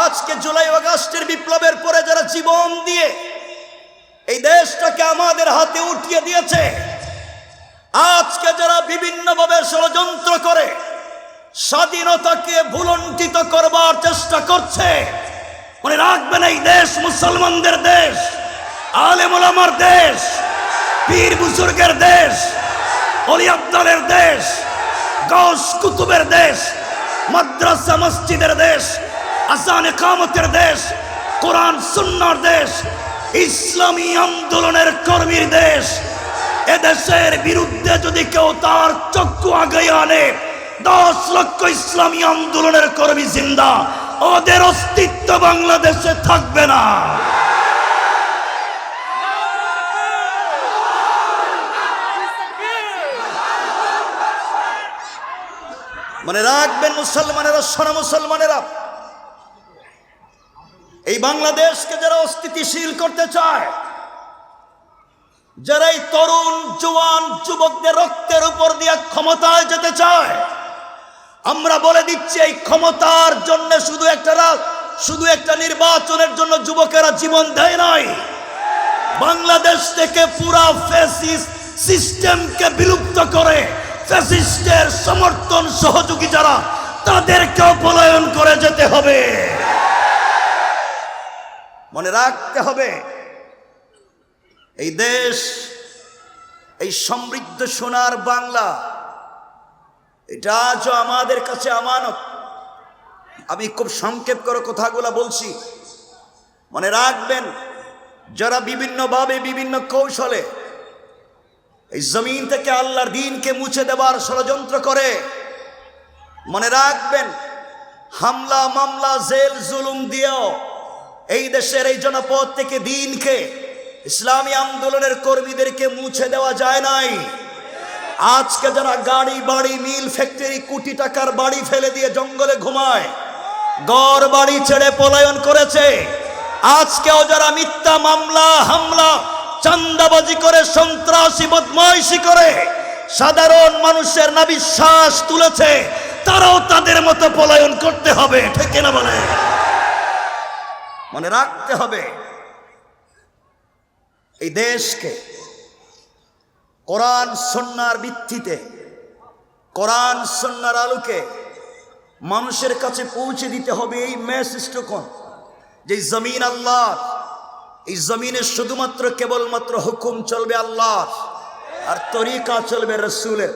আজকে জুলাই আগস্টের বিপ্লবের পরে যারা জীবন দিয়ে এই দেশটাকে আমাদের হাতে উঠিয়ে দিয়েছে, আজকে যারা বিভিন্নভাবে ষড়যন্ত্র করে স্বাধীনতাকে ভুলণ্ঠিত করবার চেষ্টা করছে, মনে রাখবেন এই দেশ মুসলমানদের দেশ, আলেম ওলামার দেশ, পীর বুজুর্গের দেশ, ওলি আব্দালের দেশ, গাউস কুতুবের দেশ, মাদ্রাসা মসজিদের দেশ, আযান ইকামতের দেশ, কোরআন সুন্নাহর দেশ, ইসলামী আন্দোলনের কর্মীর দেশ। এদেশের বিরুদ্ধে যদি কেউ তার চক্ষু আগে আনে, 10 লক্ষ ইসলামী আন্দোলনের কর্মী জিন্দা, ওদের অস্তিত্ব বাংলাদেশে থাকবে না। মনে রাখবেন মুসলমানেরা, সোনা মুসলমানেরা, এই বাংলাদেশকে যারা অস্থিতিশীল করতে চায়, যারা এই তরুণ জওয়ান যুবকদের রক্তের উপর দিয়ে ক্ষমতায় যেতে চায়, আমরা বলে দিচ্ছি এই ক্ষমতার জন্য শুধু একটা নির্বাচনের জন্য যুবকেরা জীবন দেয় নাই। বাংলাদেশ থেকে পুরা ফ্যাসিস্ট সিস্টেমকে বিলুপ্ত করে ফ্যাসিস্টের সমর্থন সহযোগী যারা, তাদেরকেও পলায়ন করে যেতে হবে। মনে রাখতে হবে এই দেশ, এই সমৃদ্ধ সোনার বাংলা, এটা আজও আমাদের কাছে আমানত। আমি খুব সংক্ষেপ করে কথাগুলো বলছি, মনে রাখবেন যারা বিভিন্নভাবে বিভিন্ন কৌশলে এই জমিন থেকে আল্লাহর দ্বীনকে মুছে দেবার ষড়যন্ত্র করে, মনে রাখবেন হামলা মামলা জেল জুলুম দিয়েও এই দেশের এই জনপদ থেকে দ্বীনকে, ইসলামী আন্দোলনের কর্মীদেরকে মুছে দেওয়া যায় নাই। আজকে যারা গাড়ি বাড়ি মিল ফ্যাক্টরি কোটি টাকার বাড়ি ফেলে দিয়ে জঙ্গলে ঘুমায়, ঘর বাড়ি ছেড়ে পলায়ন করেছে, আজকেও যারা মিথ্যা মামলা হামলা চাঁদাবাজি করে সন্ত্রাসী বদমাইশি করে সাধারণ মানুষের নাভিশ্বাস তুলেছে, তারাও তাদের মতো পলায়ন করতে হবে। ঠিক না বলে? মনে রাখতে হবে এই দেশকে কোরআন সুন্নাহর ভিত্তিতে, কোরআন সুন্নাহর আলোকে মানুষের কাছে পৌঁছে দিতে হবে। এই মেসেজটুকু যে জমিন আল্লাহর, এই জমিনে শুধুমাত্র কেবলমাত্র হুকুম চলবে আল্লাহর, আর তরিকা চলবে রসুলের।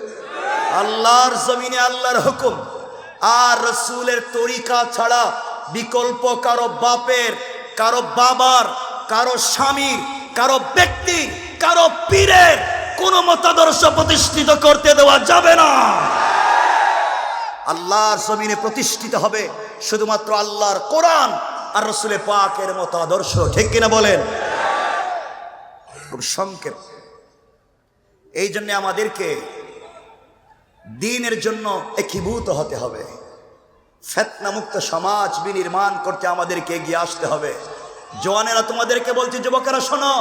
আল্লাহর জমিনে আল্লাহর হুকুম আর রসুলের তরিকা ছাড়া বিকল্প কারো বাপের, কারো বাবার, কারো স্বামীর, কারো ব্যক্তি, কারো পীরের কোন মতাদর্শ প্রতিষ্ঠিত করতে দেওয়া যাবে না। আল্লাহর জমিনে প্রতিষ্ঠিত হবে শুধুমাত্র আল্লাহর কোরআন আর রসুলের পাকের মতো আদর্শ। ঠিক কিনা বলেন? খুব সংক্ষেপ। এই জন্য আমাদেরকে দ্বীনের জন্য একীভূত হতে হবে। ফিতনা মুক্ত সমাজ বিনির্মাণ করতে আমাদেরকে এগিয়ে আসতে হবে। জওয়ানেরা, তোমাদেরকে বলছি, যুবকেরা শোনো,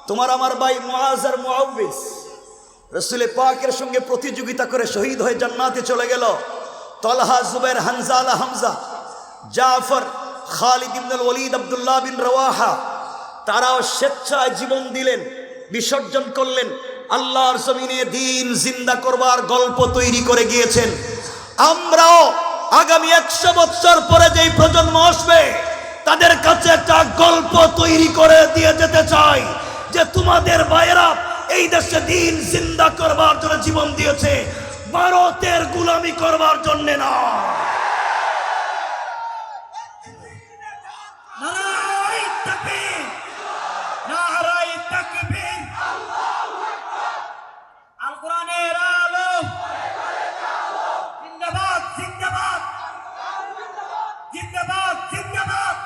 তোমার আমার ভাই মুআজ আর মুআউবিস রাসূলের পাকের সঙ্গে প্রতিযোগিতা করে শহীদ হয়ে জান্নাতে চলে গেল। তলহা, জুবাইর, হানজালা, হামজা, জাফর, খালিদ ইবনুল ওয়ালিদ, আব্দুল্লাহ বিন রাওয়াহা, তারাও স্বেচ্ছায় জীবন দিলেন, বিসর্জন করলেন, আল্লাহর জমিনে দ্বীন জিন্দা করবার গল্প তৈরি করে গিয়েছেন। আমরাও আগামী 100 বছর পরে যেই প্রজন্ম আসবে, তাদের কাছে একটা গল্প তৈরি করে দিয়ে যেতে চাই যে তোমাদের ভাইয়েরা এই দেশে দ্বীন জিন্দা করবার জন্য জীবন দিয়েছে, ভারতের গোলামি করবার জন্য না। নারায়ে তাকবীর, নারায়ে তাকবীর, আল কোরআনের আলো জিন্দাবাদ, জিন্দাবাদ, জিন্দাবাদ, জিন্দাবাদ।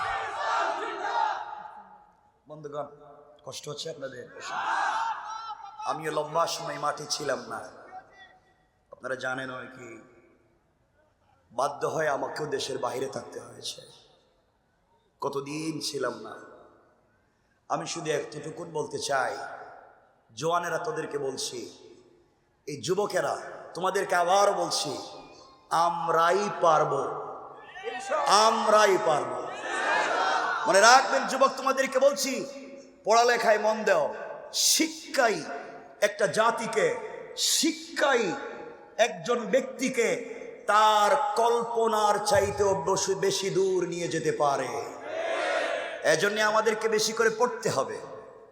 বন্ধুগণ, কষ্ট হচ্ছে আপনাদের? আমিও লম্বা সময় মাঠে ছিলাম না, আপনারা জানেন কি, বাধ্য হয়ে আমাকেও দেশের বাইরে থাকতে হয়েছে। কতদিন ছিলাম না। আমি শুধু একটুকুন বলতে চাই, জওয়ানেরা, তোদেরকে বলছি, এই যুবকেরা, তোমাদেরকে আবার বলছি, আমরাই পারবো, আমরাই পারবো। মনে রাখবেন যুবক, তোমাদেরকে বলছি, পড়ালেখায় মন দাও। শিক্ষাই একটা জাতিকে, শিক্ষাই একজন ব্যক্তিকে তার কল্পনার চাইতেও বেশি দূর নিয়ে যেতে পারে। এজন্য আমাদেরকে বেশি করে পড়তে হবে,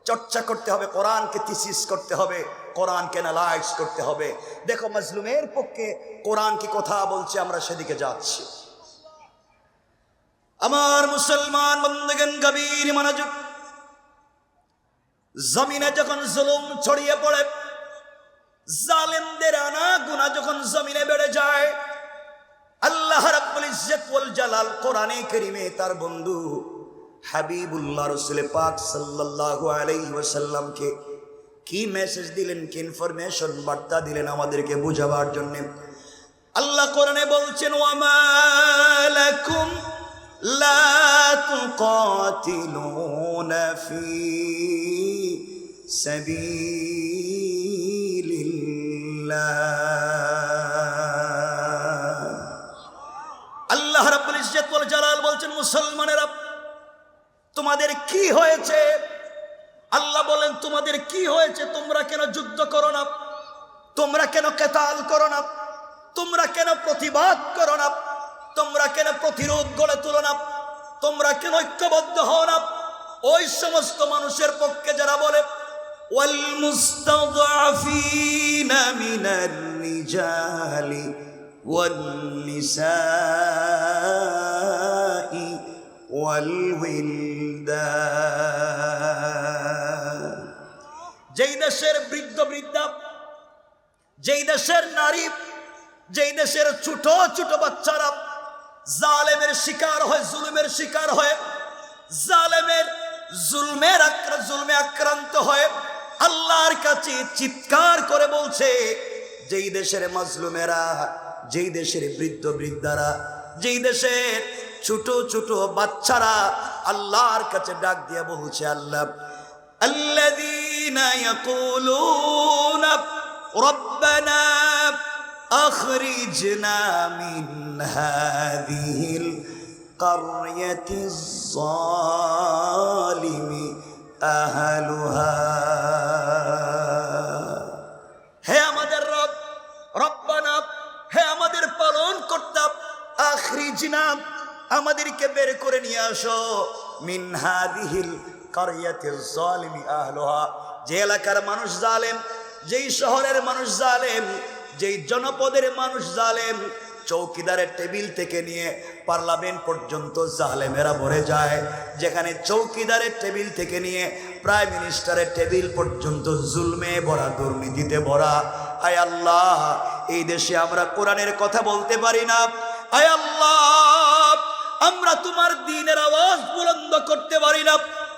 চর্চা করতে হবে, কোরআনকে থিসিস করতে হবে, কোরআনকে অ্যানালাইজ করতে হবে। দেখো মাজলুমের পক্ষে কোরআন কি কথা বলছে, আমরা সেদিকে যাচ্ছি। আমার মুসলমান বন্ধুগণ, গভীর মনোযোগ। জমিনে যখন জুলুম ছড়িয়ে পড়ে, জালেমদের আনাগুনা যখন জমিনে বেড়ে যায়, আল্লাহ রাব্বুল ইজ্জত ওয়াল জালাল কোরআনে কারীমে তার বন্ধু হাবিবুল্লাহ রাসূল পাক সাল্লাল্লাহু আলাইহি ওয়াসাল্লামকে কি মেসেজ দিলেন, কি ইনফরমেশন বার্তা দিলেন আমাদেরকে বুঝাবার জন্য। আল্লাহ কোরআনে বলছেন, ওয়া মা লাকুম লা তুকাতিলুনা ফি সাবিলিল্লাহ। আল্লাহ রাব্বুল ইজ্জত ওয়াল জালাল বলছেন, মুসলমানেরা তোমাদের কি হয়েছে? আল্লাহ বলেন, তোমাদের কি হয়েছে? তোমরা কেন যুদ্ধ করো না? তোমরা কেন কিতাল করো না? তোমরা কেন প্রতিবাদ করো না? তোমরা কেন প্রতিরোধ গড়ে তুলো না? তোমরা কেন ঐক্যবদ্ধ হও না? ওই সমস্ত মানুষের পক্ষে যারা বলে ওয়াল মুস্তাদআফিনা মিনার রিজালি ওয়ান নিসাই ওয়াল উইলদান। যেই দেশের বৃদ্ধ বৃদ্ধা, যেই দেশের নারী, যেই দেশের ছোট ছোট বাচ্চারা জালেমের শিকার হয়, জুলুমের শিকার হয়, জালেমের জুলমে আক্রান্ত হয়, আল্লাহর কাছে চিৎকার করে বলছে, যেই দেশের মাজলুমেরা, যেই দেশের বৃদ্ধ বৃদ্ধারা, যেই দেশের ছোট ছোট বাচ্চারা আল্লাহর কাছে ডাক দিয়ে বলছে, আল্লাহ আল্লাযীনা ইয়াকুলুনা রব্বানা আখরিজনা মিন হাযিহিল কারয়াতিজ যালিমি আহলুহা। হে আমাদের রব, রব্বানা, হে আমাদের পালন কর্তা, আখরিজনা, আমাদেরকে বের করে নিয়ে আসো, মিন হাযিহিল কারয়াতিজ যালিমি আহলুহা, যে এলাকার মানুষ জালেম, যেই শহরের মানুষ জালেম, যেই জনপদের মানুষ জালেম, চৌকিদারের টেবিল থেকে নিয়ে পার্লামেন্ট পর্যন্ত জালেমেরা ভরে যায়, যেখানে চৌকিদারের টেবিল থেকে নিয়ে প্রাইম মিনিস্টারের টেবিল পর্যন্ত জুলমে ভরা, দুর্নীতিতে ভরা। আয় আল্লাহ, এই দেশে আমরা কোরআনের কথা বলতে পারি না। আয় আল্লাহ, আমরা তোমার দ্বীনের আওয়াজ বুলন্দ করতে পারি না।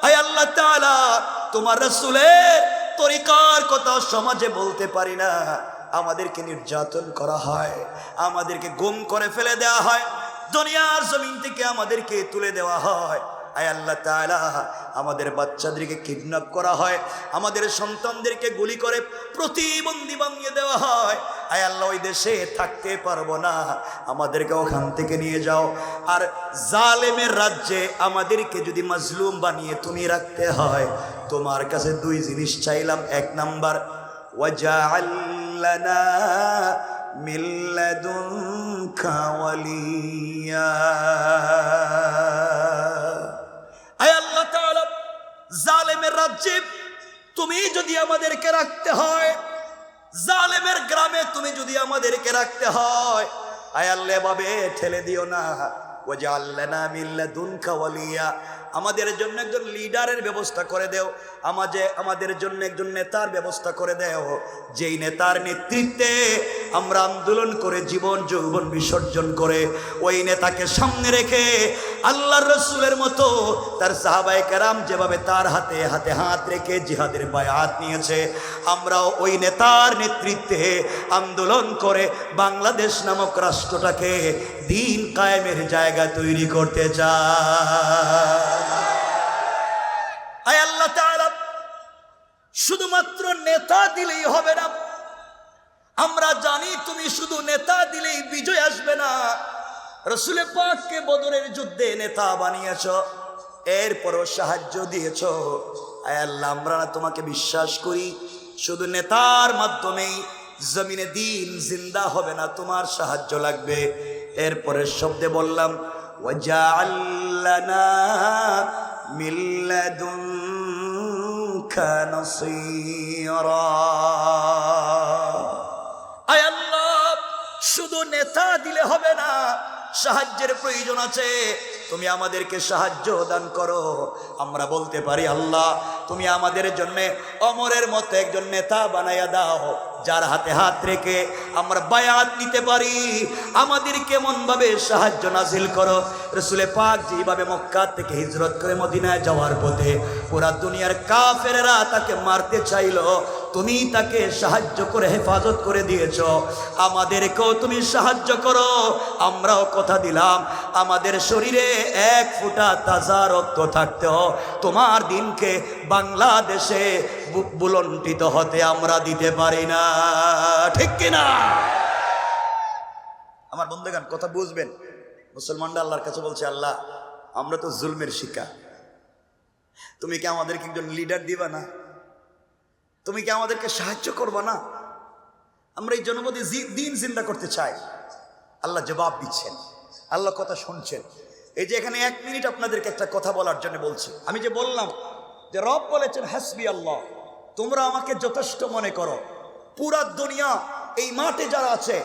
আয় আল্লাহ তাআলা, তোমার রাসূলের তরিকার কথা সমাজে বলতে পারি না। আমাদেরকে নির্যাতন করা হয়, আমাদেরকে গুম করে ফেলে দেওয়া হয়, দুনিয়ার জমিন থেকে আমাদেরকে তুলে দেওয়া হয়। আয় আল্লাহ তাআলা, আমাদের বাচ্চাদেরকে কিডন্যাপ করা হয়, আমাদের সন্তানদেরকে গুলি করে প্রতিবন্ধী বানিয়ে দেওয়া হয়। আয় আল্লাহ, ওই দেশে থাকতে পারবো না, আমাদেরকে ওখান থেকে নিয়ে যাও। আর জালেমের রাজ্যে আমাদেরকে যদি মাজলুম বানিয়ে তুমি রাখতে হয়, তোমার কাছে দুই জিনিস চাইলাম। এক নাম্বার, ওয়াজআল লানা মিন লাদুনকা ওয়ালিয়া। আয় আল্লাহ তাআলা, জালেমের রাজ্যে তুমি যদি আমাদেরকে রাখতে হয়, জালেমের গ্রামে তুমি যদি আমাদেরকে রাখতে হয়, আয় আল্লাহ এভাবে ঠেলে দিও না। ওয়াজআল লানা মিন লাদুনকা ওয়ালিয়া, আমাদের জন্য একজন লিডারের ব্যবস্থা করে দেও, আমাদের জন্য একজন নেতার ব্যবস্থা করে দেও, যেই নেতার নেতৃত্বে আমরা আন্দোলন করে জীবন যৌবন বিসর্জন করে ওই নেতাকে সামনে রেখে আল্লাহর রাসূলের মতো তার সাহাবায়ে কেরাম যেভাবে তার হাতে হাতে হাত রেখে জিহাদের বায়াত নিয়েছে, আমরাও ওই নেতার নেতৃত্বে আন্দোলন করে বাংলাদেশ নামক রাষ্ট্রটাকে দ্বীন কায়েমের জায়গা তৈরি করতে চাই। আয় আল্লাহ তাআলা, শুধুমাত্র নেতা দিলেই হবে না। আমরা জানি তুমি শুধু নেতা দিলেই বিজয় আসবে না। রাসূল পাককে বদরের যুদ্ধে নেতা বানিয়েছ, এরপরও সাহায্য দিয়েছ। আয় আল্লাহ, আমরা না তোমাকে বিশ্বাস করি, শুধু নেতার মাধ্যমেই জমিনে দিন জিন্দা হবে না, তোমার সাহায্য লাগবে। এরপরের শব্দে বললাম ওয়াজআল লানা মিন লাদুনকা নাসীরা। আয় আল্লাহ, শুধু নেতা দিলে হবে না, সাহায্যের প্রয়োজন আছে, তুমি আমাদেরকে সাহায্য দান করো। আমরা বলতে পারি আল্লাহ তুমি আমাদের জন্য অমরের মতো একজন নেতা বানাইয়া দাও, যার হাতে হাত রেখে আমরা বায়াত নিতে পারি। আমাদের কেমন ভাবে সাহায্য নাজিল করো। রাসূলে পাক যেভাবে মক্কা থেকে হিজরত করে মদিনায় যাওয়ার পথে পুরা দুনিয়ার কাফেররা তাকে মারতে চাইলো, তুমি তাকে সাহায্য করে হেফাজত করে দিয়েছ। আমাদেরকেও তুমি সাহায্য করো। আমরাও কথা দিলাম আমাদের শরীরে এক ফোঁটা তাজা রক্ত থাকতেও তোমার দিনকে বাংলাদেশে বুলন্ডিত হতে আমরা দিতে পারি না, ঠিক কিনা? আমার বন্ধুগণ কথা বুঝবেন। মুসলমানরা আল্লাহর কাছে বলছে, আল্লাহ আমরা তো জুলমের শিকার, তুমি কি আমাদেরকে একজন লিডার দিবা না? তুমি কি আমাদেরকে সাহায্য করবা না? আমরা এই জনপদে দিন জিন্দা করতে চাই। আল্লাহ জবাব দিচ্ছেন, আল্লাহ কথা শুনছেন। এই যে এখানে 1 মিনিট আপনাদেরকে একটা কথা বলার জন্য বলছি। আমি যে বললাম যে রব বলেছেন হাসবি আল্লাহ, তোমরা আমাকে যথেষ্ট মনে করো। পুরা দুনিয়া এই মাঠে যারা আছে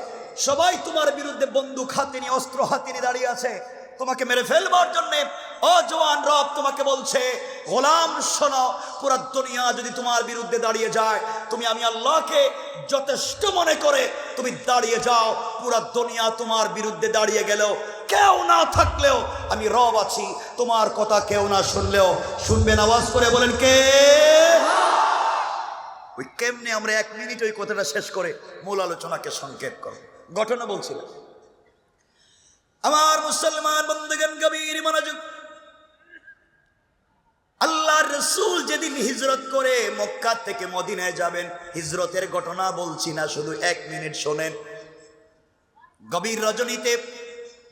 সবাই তোমার বিরুদ্ধে বন্দুক হাতে নিয়ে, অস্ত্র হাতে নিয়ে দাঁড়িয়ে আছে তোমাকে মেরে ফেলবার জন্য। ও জওয়ান, রব তোমাকে বলছে গোলাম শোনো, পুরা দুনিয়া যদি তোমার বিরুদ্ধে দাঁড়িয়ে যায়, তুমি আমি আল্লাহকে যথেষ্ট মনে করে তুমি দাঁড়িয়ে যাও। পুরা দুনিয়া তোমার বিরুদ্ধে দাঁড়িয়ে গেলেও, কেউ না থাকলেও আমি রব আছি। তোমার কথা কেউ না শুনলেও শুনবেন, আওয়াজ করে বলেন কে? ওই কেমনে আমরা 1 মিনিট ওই কথাটা শেষ করে মূল আলোচনাকে সংক্ষেপ করো। ঘটনা বলছিলাম। আমার মুসলমান বন্ধুগণ গভীর মনোযোগ। আল্লাহর রাসূল যেদিন হিজরত করে মক্কা থেকে মদিনায় যাবেন, হিজরতের ঘটনা বলছি না, শুধু 1 মিনিট শোনেন। গভীর রজনীতে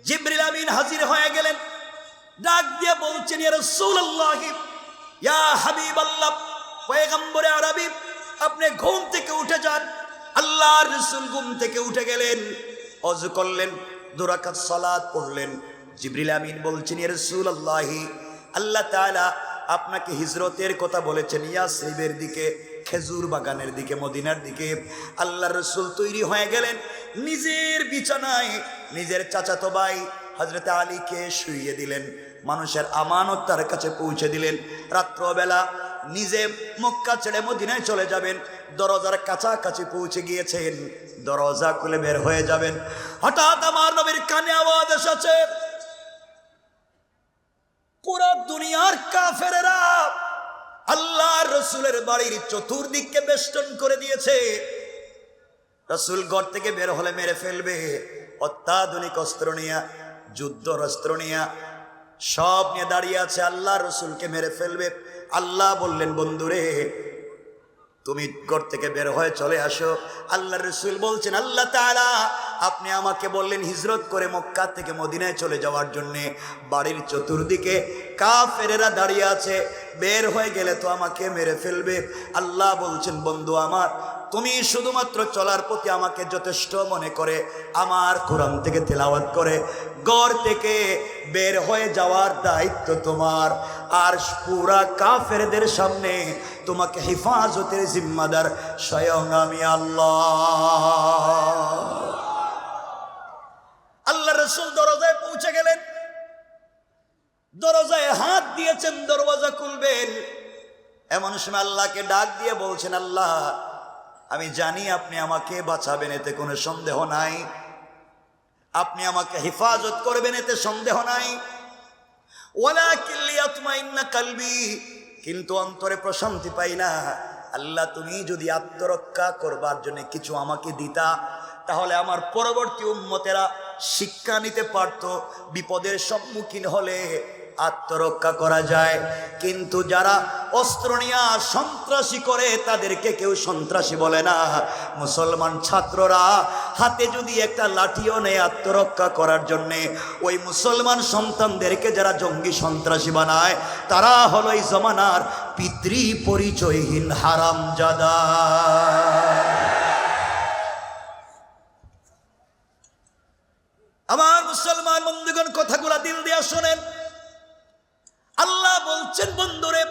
জিবরিল আমিন হাজির হয়ে গেলেন, ডাক দিয়ে বলছেন ইয়া রাসূলুল্লাহ, ইয়া হাবিবাল্লাহ, পয়গম্বরে আরবি, আপনি ঘুম থেকে উঠে যান। আল্লাহর রাসূল ঘুম থেকে উঠে গেলেন, ওযু করলেন, 2 রাকাত সালাত পড়লেন। জিবরিল আমিন বলছেন ইয়া রাসূলুল্লাহ, আল্লাহ তাআলা আপনাকে হিজরতের কথা বলেছেন ইয়াসরিবের দিকে, খেজুর বাগানের দিকে, মদিনার দিকে। আল্লাহর রাসূল তৈরি হয়ে গেলেন, নিজের বিছানায় নিজের চাচাতো ভাই হযরত আলীকে শুইয়ে দিলেন, মানুষের আমানত তার কাছে পৌঁছে দিলেন। রাত্রবেলা নিজে মক্কা ছেড়ে মদিনায় চলে যাবেন, দরজার কাছাকাছি পৌঁছে গিয়েছেন, দরজা খুলে বের হয়ে যাবেন। হঠাৎ আমার নবীর কানে আওয়াজ এসেছে, পুরো দুনিয়ার কাফেরেরা আল্লাহর রাসূলের বাড়ির চতুর্দিককে বেষ্টন করে দিয়েছে। রাসূল ঘর থেকে বের হলে মেরে ফেলবে। অত্যাধুনিক অস্ত্র নিয়ে, যুদ্ধর অস্ত্র নিয়ে, সব নিয়ে দাঁড়িয়ে আছে, আল্লাহ রাসূলকে মেরে ফেলবে। আল্লাহ বললেন, বন্ধুরে তুমি ঘর থেকে বের হয়ে চলে আসো। আল্লাহ রাসূল বলছেন, আল্লাহ তাআলা আপনি আমাকে বললেন হিজরত করে মক্কা থেকে মদিনায় চলে যাওয়ার জন্যে, বাড়ির চতুর্দিকে কাফেরেরা দাঁড়িয়ে আছে, বের হয়ে গেলে তো আমাকে মেরে ফেলবে। আল্লাহ বলছেন, বন্ধু আমার, তুমি শুধুমাত্র চলার প্রতি আমাকে যথেষ্ট মনে করে আমার কোরআন থেকে তেলাওয়াত করে ঘর থেকে বের হয়ে যাওয়ার দায়িত্ব তোমার। আর পুরা কাফেরদের সামনে তোমাকে হেফাজতের জিম্মাদার স্বয়ং আমি আল্লাহ। আল্লাহ রাসূল দরজায় পৌঁছে গেলেন, দরজায় হাত দিয়েছেন, দরওয়াজা খুলবেন। এমন সময় আল্লাহকে ডাক দিয়ে বলছেন, আল্লাহ আমি জানি আপনি আমাকে বাঁচাবেন, এতে কোনো সন্দেহ নাই, আপনি আমাকে হেফাজত করবেন, এতে সন্দেহ নাই। ওয়ালাকিন লিয়াতমাইন্না কলবি, কিন্তু অন্তরে প্রশান্তি পাই না। আল্লাহ তুমি যদি আত্মরক্ষা করবার জন্য কিছু আমাকে দিতা, তাহলে আমার পরবর্তী উম্মতেরা শিক্ষা নিতে পারত, বিপদের সম্মুখীন হলে আত্মরক্ষা করা যায়। কিন্তু যারা অস্ত্র নিয়ে সন্ত্রাসী করে তাদেরকে কেউ সন্ত্রাসী বলে না। মুসলমান ছাত্ররা হাতে যদি একটা লাঠিও নেয় আত্মরক্ষা করার জন্যে, ওই মুসলমান সন্তানদেরকে যারা জঙ্গি সন্ত্রাসী বানায় তারা হলো এই জমানার পিতৃ পরিচয়হীন হারামজাদা। আমার মুসলমান বন্ধুগণ, কথাগুলা দিল দিয়া শোনেন। আল্লাহ বলছেন, বন্ধুরে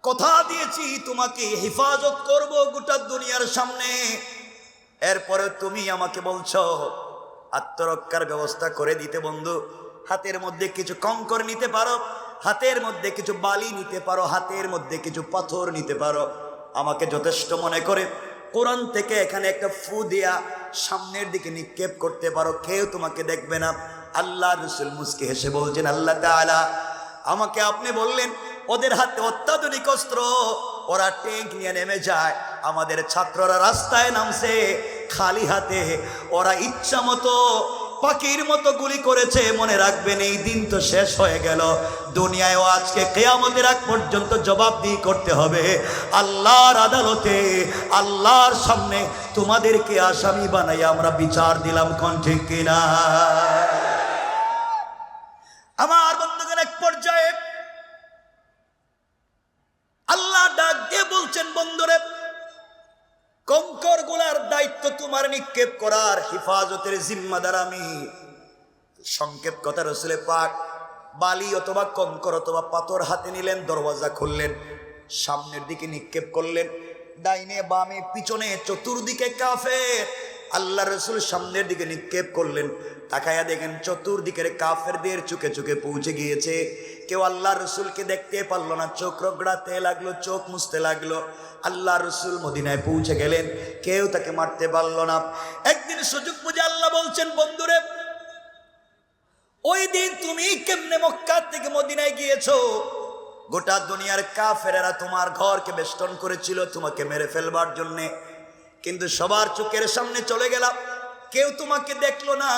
কথা দিয়েছি তোমাকে হেফাজত করব গোটা দুনিয়ার সামনে, এরপরে তুমি আমাকে বলছো আত্মরক্ষার ব্যবস্থা করে দিতে। বন্ধু, হাতের মধ্যে কিছু কঙ্কর নিতে পারো, হাতের মধ্যে কিছু বালি নিতে পারো, হাতের মধ্যে কিছু পাথর নিতে পারো, আমাকে যথেষ্ট মনে করে কোরআন থেকে এখানে একটা ফু দিয়া সামনের দিকে নিক্ষেপ করতে পারো, কেউ তোমাকে দেখবে না। আল্লাহ রসুল মুস্কি হেসে বলছেন, আল্লাহ তাআলা আমাকে আপনি বললেন ওদের হাতে অত্যাধুনিক অস্ত্র, ওরা ট্যাঙ্ক নিয়ে নেমে যায়, আমাদের ছাত্ররা রাস্তায় নামছে খালি হাতে, ওরা ইচ্ছা মতো পাখির মতো গুলি করেছে। মনে রাখবেন এই দিন তো শেষ হয়ে গেল, দুনিয়ায়ও আজকে কিয়ামতের আগ পর্যন্ত জবাবদিহি করতে হবে আল্লাহর আদালতে। আল্লাহর সামনে তোমাদেরকে আসামি বানাই আমরা বিচার দিলাম, কোন ঠিক কিনা? আমার বন্ধুগণ, এক পর্যায়ে আল্লাহ ডাক দিয়ে বলছেন, বন্ধুরে কঙ্কর গুলার দায়িত্ব তোমার, নিক্ষেপ করার হেফাজতের জিম্মাদার আমি। সংক্ষেপ কথা, রসুলে পাক বালি অথবা কঙ্কর অথবা পাথর হাতে নিলেন, দরওয়াজা খুললেন, সামনের দিকে নিক্ষেপ করলেন, ডাইনে বামে পিছনে চতুর্দিকে কাফের। আল্লাহ রসুল সামনের দিকে নিক্ষেপ করলেন, তাকায়া দেখেন চতুর্দিকের কাফেরদের চোখে চোখে পৌঁছে গিয়েছে। কেউ আল্লাহ রসুলকে দেখতে পারলো না, চোখ রগড়াতে লাগলো, চোখ মুছতে লাগলো। আল্লাহ রসুল মদিনায় পৌঁছে গেলেন, কেউ তাকে মারতে পারলো না। একদিন সুযোগ বুঝে আল্লাহ বলছেন, বন্ধুরে ওই দিন তুমি কেমনে মক্কা থেকে মদিনায় গিয়েছো, গোটা দুনিয়ার কাফেরেরা তোমার ঘরকে বেষ্টন করেছিল তোমাকে মেরে ফেলবার জন্যে, কিন্তু সবার চোখের সামনে চলে গেলাম, কেউ তোমাকে দেখলো না,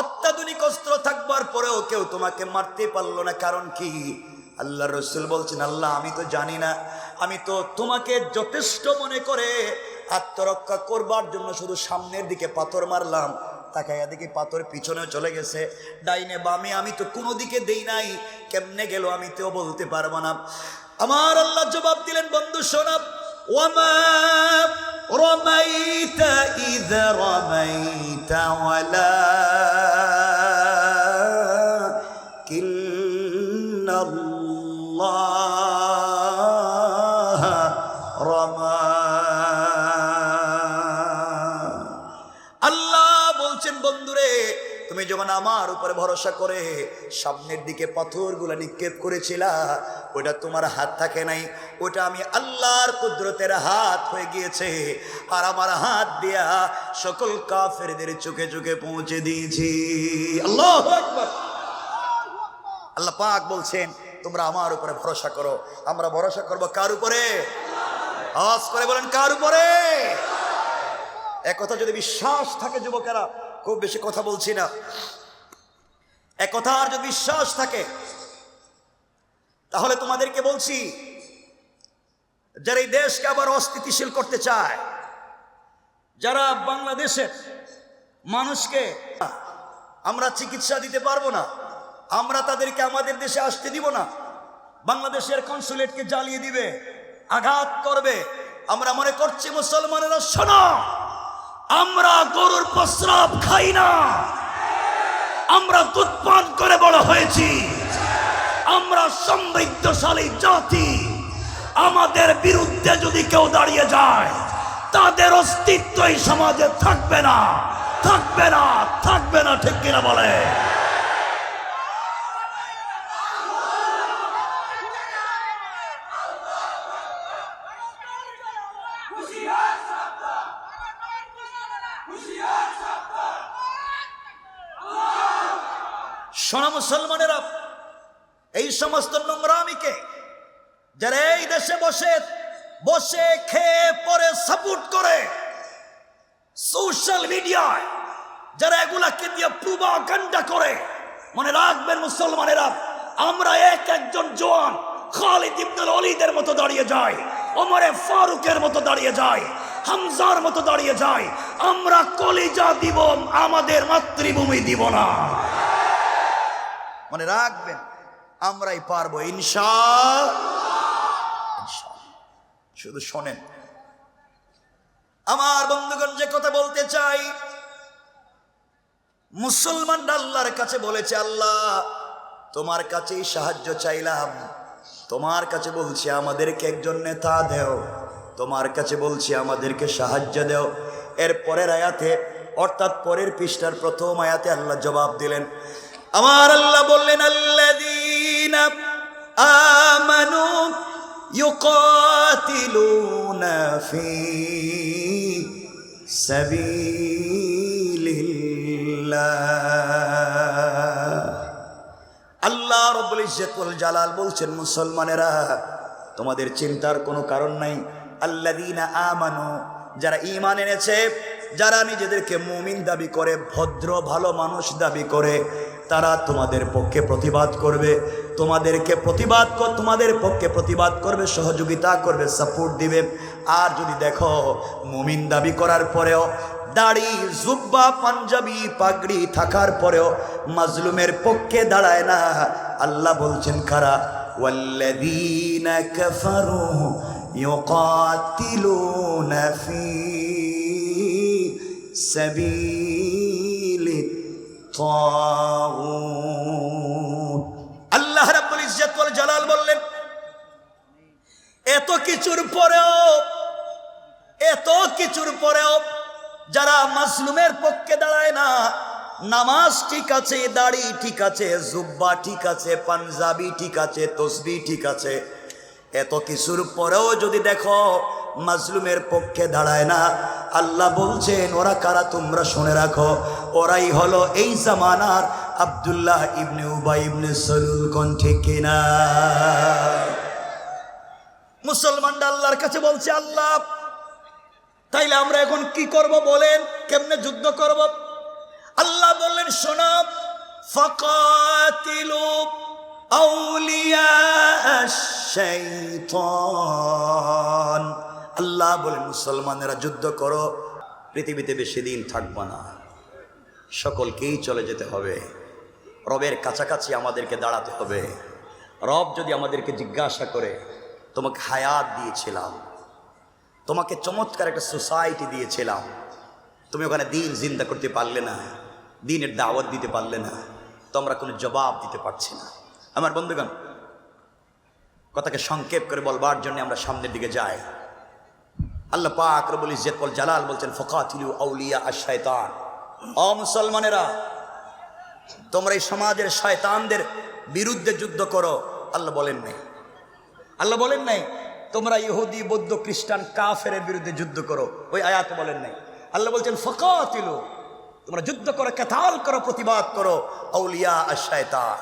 অত্যাধুনিক অস্ত্র থাকবার পরেও কেউ তোমাকে মারতে পারলো না। কারণ কি? আল্লাহ রসুল বলছেন, আল্লাহ আমি তো জানি না, আমি তো তোমাকে যথেষ্ট মনে করে আত্মরক্ষা করবার জন্য শুধু সামনের দিকে পাথর মারলাম, তাকাইয়া দেখি পাথর পিছনেও চলে গেছে, ডাইনে বামে আমি তো কোনো দিকে দেই নাই, কেমনে গেল আমি তো বলতে পারবো না। আমার আল্লাহ জবাব দিলেন, বন্ধু শোনা, ওয়ামা রমাইতা ইয রমাইতা ওয়ালাকিন্নাল্লাহ রমা। আল্লাহ বলছেন, বন্ধুরে তুমি যখন আমার উপরে ভরসা করে সামনের দিকে পাথরগুলো নিক্ষেপ করেছিলা, ওটা তোমার হাত থাকে নাই, ওটা আমি আল্লাহর কুদরতের হাত হয়ে গিয়েছে, আর আমার হাত দিয়া সকল কাফেরদের চোখে চোখে পৌঁছে দিয়েছি। আল্লাহু আকবার। আল্লাহ পাক বলছেন, তোমরা আমার উপরে ভরসা করো। আমরা ভরসা করব কার উপরে? আওয়াজ করে বলেন, কার উপরে? এক কথা যদি বিশ্বাস থাকে, যুবকেরা খুব বেশি কথা বলছি না, এক কথার যদি বিশ্বাস থাকে তাহলে তোমাদেরকে বলছি, যারা এই দেশকে আবার অস্থিতিশীল করতে চায়, যারা বাংলাদেশের মানুষকে আমরা চিকিৎসা দিতে পারবো না, আমরা তাদেরকে আমাদের দেশে আসতে দিব না, বাংলাদেশের কনসুলেটকে জ্বালিয়ে দিবে, আঘাত করবে, আমরা মনে করছি মুসলমানেরা শোনো, আমরা গরুর প্রস্রাব খাই না, আমরা দুধ পান করে বড় হয়েছি, আমরা সমৃদ্ধশালী জাতি, আমাদের বিরুদ্ধে যদি কেউ দাঁড়িয়ে যায় তাদের অস্তিত্ব এই সমাজে থাকবে না, থাকবে না, থাকবে না, ঠিক কিনা বলে? শোনা মুসলমানেরা, এই সমস্ত নোংরামিকে যারা এই দেশে বসে বসে খেয়ে পরে সাপোর্ট করে, সোশ্যাল মিডিয়ায় যারা এগুলাকে দিয়ে প্রোপাগান্ডা করে, মনে রাখবেন মুসলমানেরা, আমরা এক একজন জওয়ান খালিদ ইবনুল ওয়ালিদের মতো দাঁড়িয়ে যাই, ওমরে ফারুকের মতো দাঁড়িয়ে যাই, হামজার মতো দাঁড়িয়ে যাই। আমরা কলিজা দিব, আমাদের মাতৃভূমি দিব না। মনে রাখবেন, আমরাই পারবো ইনশাআল্লাহ। শুধু শোনেন আমার বন্ধুগণ, যে কথা বলতে চাই, মুসলমানরা আল্লাহর কাছে বলেছে, আল্লাহ তোমার কাছেই সাহায্য চাইলাম, তোমার কাছে বলছি আমাদেরকে একজন নেতা দেও, তোমার কাছে বলছি আমাদেরকে সাহায্য দেও। এর পরের আয়াতে, অর্থাৎ পরের পৃষ্ঠার প্রথম আয়াতে আল্লাহ জবাব দিলেন। আমার আল্লাহ বললেন, আল্লাযীনা আমানু ইউকাতিলুনা ফি সাবিলিল্লাহ। আল্লাহ রাব্বুল ইজ্জত ওয়াল জালাল বলছেন, মুসলমানেরা তোমাদের চিন্তার কোনো কারণ নাই। আল্লাযীনা আমানু, যারা ঈমান এনেছে, যারা নিজেদেরকে মুমিন দাবি করে, ভদ্র ভালো মানুষ দাবি করে, তারা তোমাদের পক্ষে প্রতিবাদ করবে, তোমাদের পক্ষে প্রতিবাদ করবে, সহযোগিতা করবে, সাপোর্ট দিবে। আর যদি দেখো মুমিন দাবি করার পরেও, দাড়ি জুব্বা পাঞ্জাবি পাগড়ি থাকার পরেও মাজলুমের পক্ষে দাঁড়ায় না, আল্লাহ বলছেন কারা? ওয়াল্লাযীনা কাফারু ইউকাতিলুনা ফি সাবিলিত তাগুত। আল্লাহ রাব্বুল ইজ্জত ওয়াল জালাল বললেন, এত কিছুর পরেও যারা মাজলুমের পক্ষে দাঁড়ায় না, নামাজ ঠিক আছে, দাড়ি ঠিক আছে, জুব্বা ঠিক আছে, পাঞ্জাবি ঠিক আছে, তসবিহ ঠিক আছে, এত কিছুর পরেও যদি দেখো মাজলুমের পক্ষে দাঁড়ায় না, আল্লাহ বলছেন ওরা কারা? তোমরা শুনে রাখো, ওরাই হলো এই জামানার আব্দুল্লাহ ইবনে উবাই ইবনে সালুল। কোন ঠিক কিনা? মুসলমানরা আল্লাহর কাছে বলছে, আল্লাহ তাইলে আমরা এখন কি করব বলেন, কেমনে যুদ্ধ করব? আল্লাহ বললেন, শোনো, ফাকাতিলু আউলিয়া আশ-শাইতান। আল্লাহ বলেন, মুসলমানেরা যুদ্ধ করো, পৃথিবীতে বেশি দিন থাকবো না, সকলকেই চলে যেতে হবে, রবের কাছাকাছি আমাদেরকে দাঁড়াতে হবে। রব যদি আমাদেরকে জিজ্ঞাসা করে, তোমাকে হায়াত দিয়েছিলাম, তোমাকে চমৎকার একটা সোসাইটি দিয়েছিলাম, তুমি ওখানে দিন জিন্দা করতে পারলে না, দিনের দাওয়াত দিতে পারলে না, তোমরা কোনো জবাব দিতে পারছি না। আমার বন্ধুগণ, কথাকে সংক্ষেপ করে বলবার জন্য আমরা সামনের দিকে যাই। আল্লাহ পাক রব্বুল ইজ্জত ওয়াল জালাল বলছেন, ফাকাতিলু আউলিয়া আশ-শাইতান। ও মুসলমানেরা, তোমরা এই সমাজের শয়তানদের বিরুদ্ধে যুদ্ধ করো। আল্লাহ বলেন নাই তোমরা ইহুদি বৌদ্ধ খ্রিস্টান কাফেরের বিরুদ্ধে যুদ্ধ করো, ওই আয়াত বলেন নাই। আল্লাহ বলছেন, ফাকাতিলু, তোমরা যুদ্ধ করো, কেতাল করো, প্রতিবাদ করো, আউলিয়া আশ-শাইতান,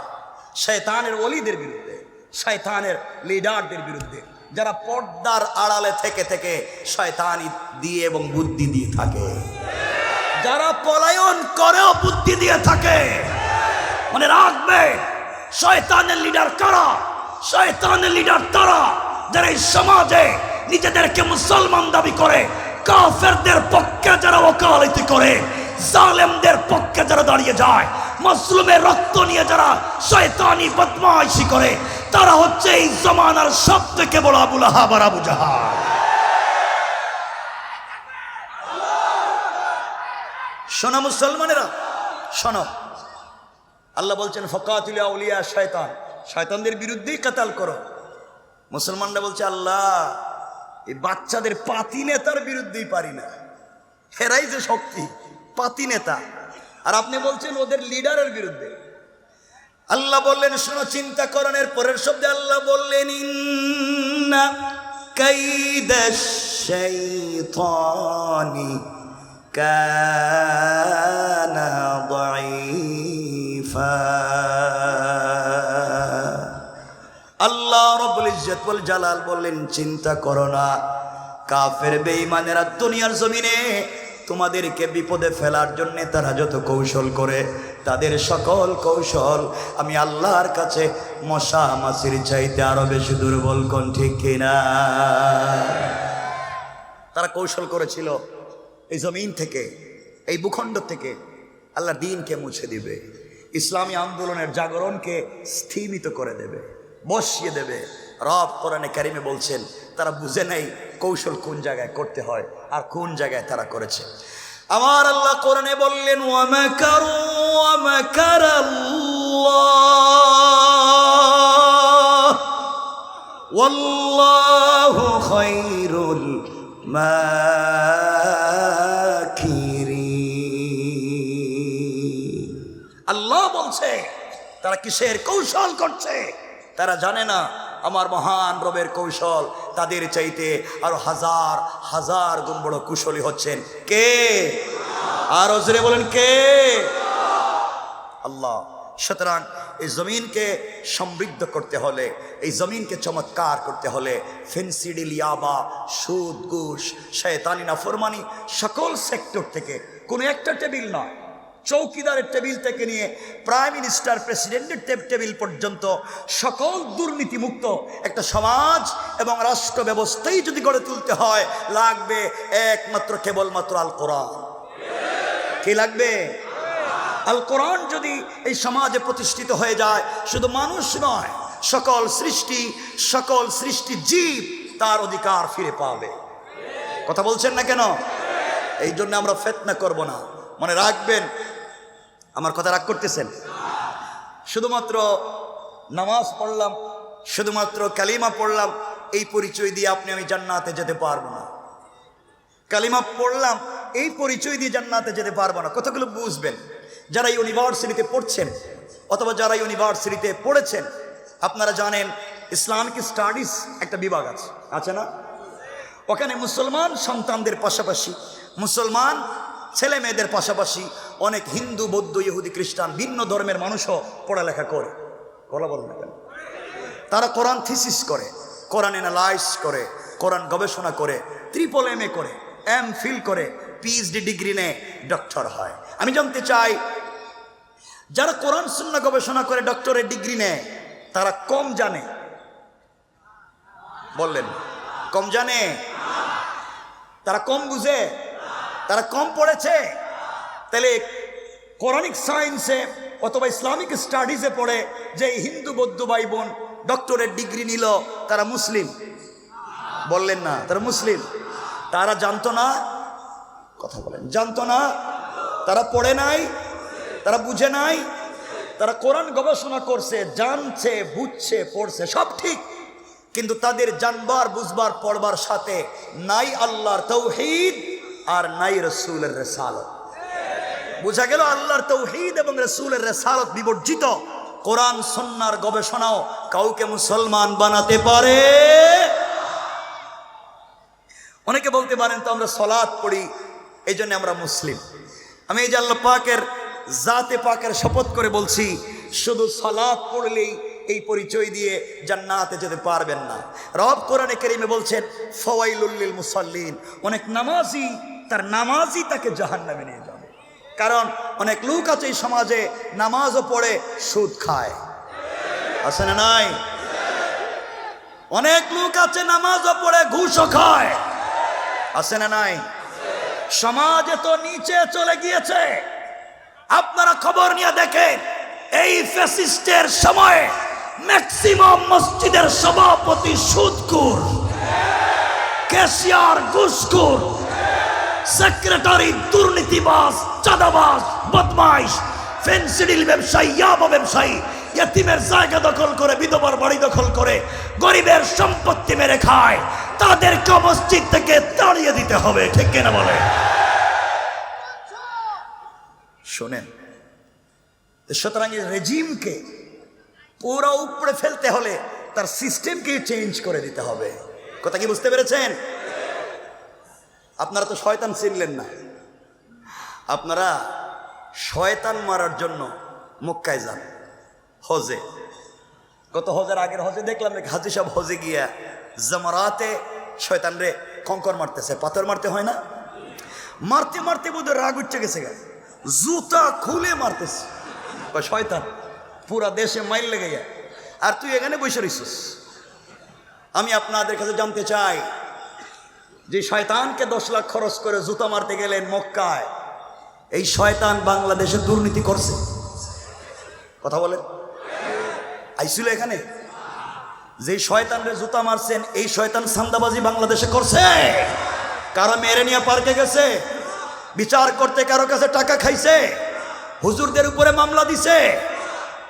শয়তানের ওলিদের বিরুদ্ধে, শয়তানের লিডারদের বিরুদ্ধে, যারা পর্দার আড়ালে থেকে শয়তানি দিয়ে এবং বুদ্ধি দিয়ে থাকে, যারা পলায়ন করেও বুদ্ধি দিয়ে থাকে। মনে রাখবে, শয়তানের লিডার কারা? শয়তানের লিডার তারা যারা এই সমাজে নিজেদেরকে মুসলমান দাবি করে, কাফেরদের পক্ষে যারা ওকালতি করে, জালেমদের পক্ষে যারা দাঁড়িয়ে যায়, মাজলুমের রক্ত নিয়ে যারা শয়তানি বদমাইশি করে, তারা হচ্ছে এই জামানার সবথেকে বড় আবু লাহাব আর আবু জাহাল। শোনো মুসলমানেরা, শোনো, আল্লাহ বলছেন, ফাকাতিলু আউলিয়া শয়তান, শয়তানদের বিরুদ্ধেই কাতাল করো। মুসলমানরা বলছে, আল্লাহ এই বাচ্চাদের পাতি নেতার বিরুদ্ধেই পারি না, হেরাই যে শক্তি, পাতি নেতা, আর আপনি বলছেন ওদের লিডারের বিরুদ্ধে। আল্লাহ বললেন, শোনো, চিন্তা করণের পরের শব্দে আল্লাহ বললেন, ইন্না কাইদাশ শাইতানি কানা দাঈফা। আল্লাহ রাব্বুল ইজ্জত ওয়াল জালাল বললেন, চিন্তা করো না, কাফের বেঈমানেরা দুনিয়ার জমিনে তোমাদেরকে বিপদে ফেলার জন্য তারা যত কৌশল করে, তাদের সকল কৌশল আমি আল্লাহর কাছে মশা মাছির চাইতে আরো বেশি দুর্বল। কোন ঠিক কিনা? তারা কৌশল করেছিল এই জমিন থেকে, এই ভূখণ্ড থেকে আল্লাহ দ্বীনকে মুছে দিবে, ইসলামী আন্দোলনের জাগরণকে স্থিমিত করে দেবে, বসিয়ে দেবে। রব কোরআনে কারিমে বলছেন তারা বুঝে নেই কৌশল কোন জায়গায় করতে হয় আর কোন জায়গায় তারা করেছে। আমার আল্লাহ কোরআনে বললেন ওয়ামাকারু ওয়ামাকারাল্লাহ ওয়াল্লাহু খায়রুল মাকিরিন। আল্লাহ বলছে তারা কিসের কৌশল করছে তারা জানে না। আমার মহান রবের কৌশল তাদের চাইতে আরো হাজার হাজার গুণ বড় কুশলী হচ্ছেন কে? আর জোরে বলেন কে? আল্লাহ। সুতরাং এই জমিনকে সমৃদ্ধ করতে হলে, এই জমিনকে চমৎকার করতে হলে ফেন্সিডিল, ইয়াবা, সুদ, ঘুষ, শয়তানি নাফরমানি সকল সেক্টর থেকে, কোনো একটা টেবিল নয়, চৌকিদারের টেবিল থেকে নিয়ে প্রাইম মিনিস্টার, প্রেসিডেন্টের টেবিল পর্যন্ত সকল দুর্নীতিমুক্ত একটা সমাজ এবং রাষ্ট্র ব্যবস্থাই যদি গড়ে তুলতে হয়, লাগবে একমাত্র কেবলমাত্র আল কোরআন। কি লাগবে? আল কোরআন যদি এই সমাজে প্রতিষ্ঠিত হয়ে যায়, শুধু মানুষ নয়, সকল সৃষ্টি জীব তার অধিকার ফিরে পাবে। কথা বলছেন না কেন? এই জন্য আমরা ফিতনা করব না। মনে রাখবেন, আমার কথা রাগ করতেছেন? শুধুমাত্র নামাজ পড়লাম, শুধুমাত্র কালিমা পড়লাম, এই পরিচয় দিয়ে আপনি আমি জান্নাতে যেতে পারবো না। কালিমা পড়লাম, এই পরিচয় দিয়ে জান্নাতে যেতে পারবো না। কথাগুলো বুঝবেন। যারা ইউনিভার্সিটিতে পড়ছেন অথবা যারা ইউনিভার্সিটিতে পড়েছেন, আপনারা জানেন ইসলামিক স্টাডিজ একটা বিভাগ আছে না? ওখানে মুসলমান সন্তানদের পাশাপাশি, মুসলমান ছেলে মেয়েদের পাশাপাশি অনেক হিন্দু, বৌদ্ধ, ইহুদি, খ্রিস্টান, ভিন্ন ধর্মের মানুষও পড়ালেখা করে। কথা বলেন না কেন? তারা কোরআন থিসিস করে, কোরআন অ্যানালাইজ করে, কোরআন গবেষণা করে, ট্রিপল MA করে, MPhil করে, PhD ডিগ্রি নেয়, ডক্টর হয়। আমি জানতে চাই, যারা কোরআন সুন্নাহ গবেষণা করে ডক্টরের ডিগ্রি নেয়, তারা কম জানে? বললেন কম জানে? তারা কম বুঝে? তারা কম পড়েছে? তাহলে কোরআনিক সায়েন্সে অথবা ইসলামিক স্টাডিজে পড়ে যে হিন্দু, বৌদ্ধ ভাই বোন ডক্টরের ডিগ্রি নিল, তারা মুসলিম? বললেন না তারা মুসলিম? তারা জানতো না? কথা বলেন, জানতো না? তারা পড়ে নাই? তারা বুঝে নাই? তারা কোরআন গবেষণা করছে, জানছে, বুঝছে, পড়ছে, সব ঠিক, কিন্তু তাদের জানবার, বুঝবার, পড়বার সাথে নাই আল্লাহর তাওহীদ আর নাই রাসূলের রিসালাত। বোঝা গেল আল্লাহর তাওহীদ এবং রাসূলের রিসালাত বিবর্জিত কোরআন সুন্নাহর গবেষণাও কাউকে মুসলমান বানাতে পারে। অনেকে বলতে পারেন তো আমরা সালাত পড়ি এই জন্য আমরা মুসলিম। আমি এই যে আল্লাহ পাকের জাতে পাকের শপথ করে বলছি, শুধু সালাত পড়লেই এই পরিচয় দিয়ে জান্নাতে যেতে পারবেন না। রব কোরআনে কারীমে বলছেন ফাওয়াইলুল লিল মুসাল্লিন, অনেক নামাজি তার নামাজই তাকে জাহান্নামে নিয়ে যাবে। কারণ অনেক লোক আছে এই সমাজে নামাজও পড়ে সুদ খায়, আছে না নাই? অনেক লোক আছে নামাজও পড়ে ঘুষও খায়, আছে না নাই? সমাজ এত নিচে চলে গিয়েছে, আপনারা খবর নিয়ে দেখেন এই ফ্যাসিস্টের সময়ে ম্যাক্সিমাম মসজিদের সভাপতি সুদখোর, ক্যাশিয়ার ঘুষখোর, সেক্রেটারি দুর্নীতিবাজ, চাঁদাবাজ, বদমাইশ, ফেন্সিডিল ব্যবসায়ী, ইয়াবা ব্যবসায়ী, ইতিমের জায়গা দখল করে, বিধবার বাড়ি দখল করে, গরিবের সম্পত্তি মেরে খায়। তাদেরকে মসজিদ থেকে তাড়িয়ে দিতে হবে, ঠিক কিনা বলে? শোনেন, সুতরাং এই রেজিমকে পুরো উপড়ে ফেলতে হলে তার সিস্টেমকে চেঞ্জ করে দিতে হবে। কথা কি বুঝতে পেরেছেন? আপনারা তো শয়তান চিনলেন না, আপনারা শয়তান মারার জন্য মক্কায় যান, হজে। গত হজের আগের হজে দেখলাম হাজি সাহেব হজে গিয়া জামারাতে শয়তান রে কঙ্কর মারতেছে, পাথর মারতে হয় না? মারতে মারতে বোধহয় রাগ উঠে গেছে গা, জুতা খুলে মারতেছে। শয়তান পুরা দেশে মাইল লেগে যায়, আর তুই এখানে বসে রইছিস। আমি আপনাদের কাছে জানতে চাই, যে শয়তানকে 10 লাখ খরচ করে জুতা মারতে গেলেন মক্কায়, এই শয়তান বাংলাদেশে দুর্নীতি করছে? কথা বলেন, আইছিল এখানে? যে শয়তানরে জুতা মারছেন, এই শয়তান সান্দাবাজি বাংলাদেশে করছে? কারো মেরে নিয়ে পার্কে গেছে, বিচার করতে কারো কাছে টাকা খাইছে, হুজুরদের উপরে মামলা দিছে?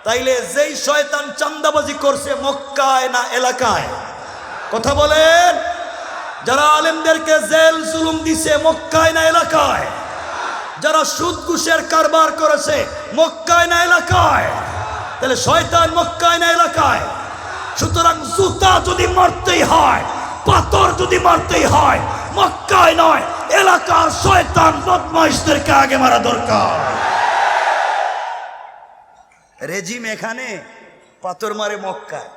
তাইলে যেই শয়তান চান্দাবাজি করছে মক্কায় না এলাকায়? কথা বলেন, যারা আলেমদেরকে জেল জুলুম দিছে মক্কায় না এলাকায়? যারা সুদ ঘুষের কারবার করেছে মক্কায় না এলাকায়? তাহলে শয়তান মক্কায় না এলাকায়? সুতরাং জুতা যদি মারতেই হয়, পাথর যদি মারতেই হয়, মক্কায় নয় এলাকার শয়তান বদমাইশদেরকে আগে মারা দরকার। রেজিম এখানে, পাথর মারে মক্কায়।